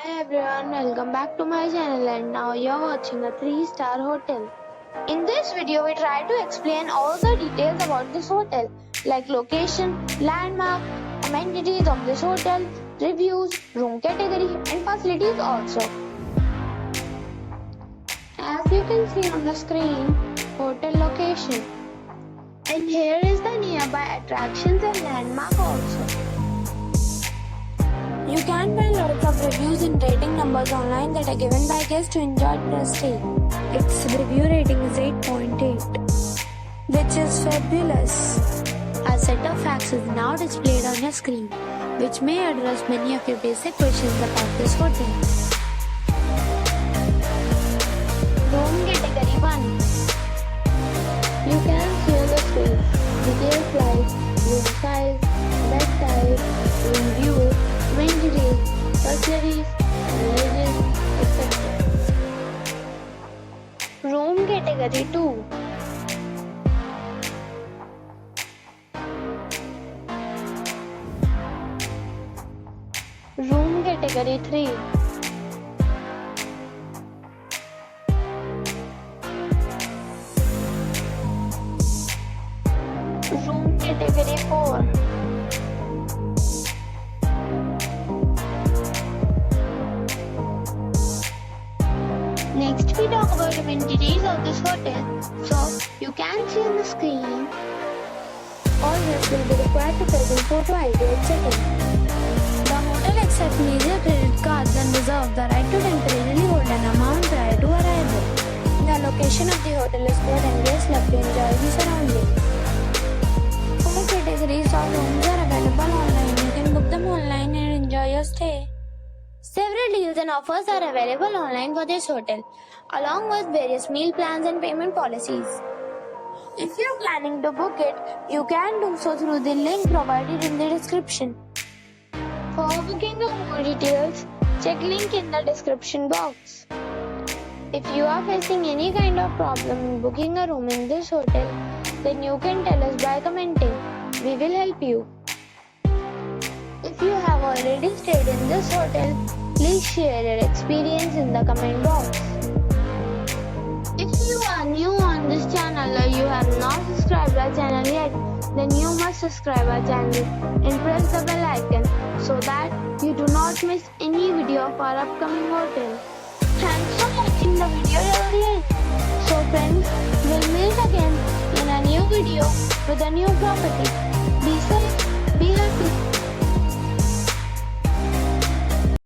Hi everyone, welcome back to my channel and now you're watching a 3-star hotel. In this video, we try to explain all the details about this hotel like location, landmark, amenities of this hotel, reviews, room category and facilities also. As you can see on the screen, hotel location. And here is the nearby attractions and landmark also. You can find lots of reviews and rating numbers online that are given by guests to enjoy their stay. Its review rating is 8.8, which is fabulous. A set of facts is now displayed on your screen, which may address many of your basic questions about this hotel. Room category 1. You can see on the screen details like room size, bed type, room view, amenities, facilities, religion, etc. Room category 2. Room category 3. Room category 4. Next we talk about amenities of this hotel. So you can see on the screen. All guests will be required to present photo ID at check-in. The hotel accepts major credit cards and reserves the right to temporarily hold an amount prior to arrival. The location of the hotel is good and guests love to enjoy the surroundings. 4 categories of rooms are available online. You can book them online and enjoy your stay. Several deals and offers are available online for this hotel, along with various meal plans and payment policies. If you are planning to book it, you can do so through the link provided in the description. For booking or more details, check link in the description box. If you are facing any kind of problem in booking a room in this hotel, then you can tell us by commenting. We will help you. If you have already stayed in this hotel, please share your experience in the comment box. If you are new on this channel or you have not subscribed our channel yet, then you must subscribe our channel and press the bell icon so that you do not miss any video of our upcoming hotel. Thanks for watching the video till the end. So friends, we'll meet again in a new video with a new property. Be safe, be happy.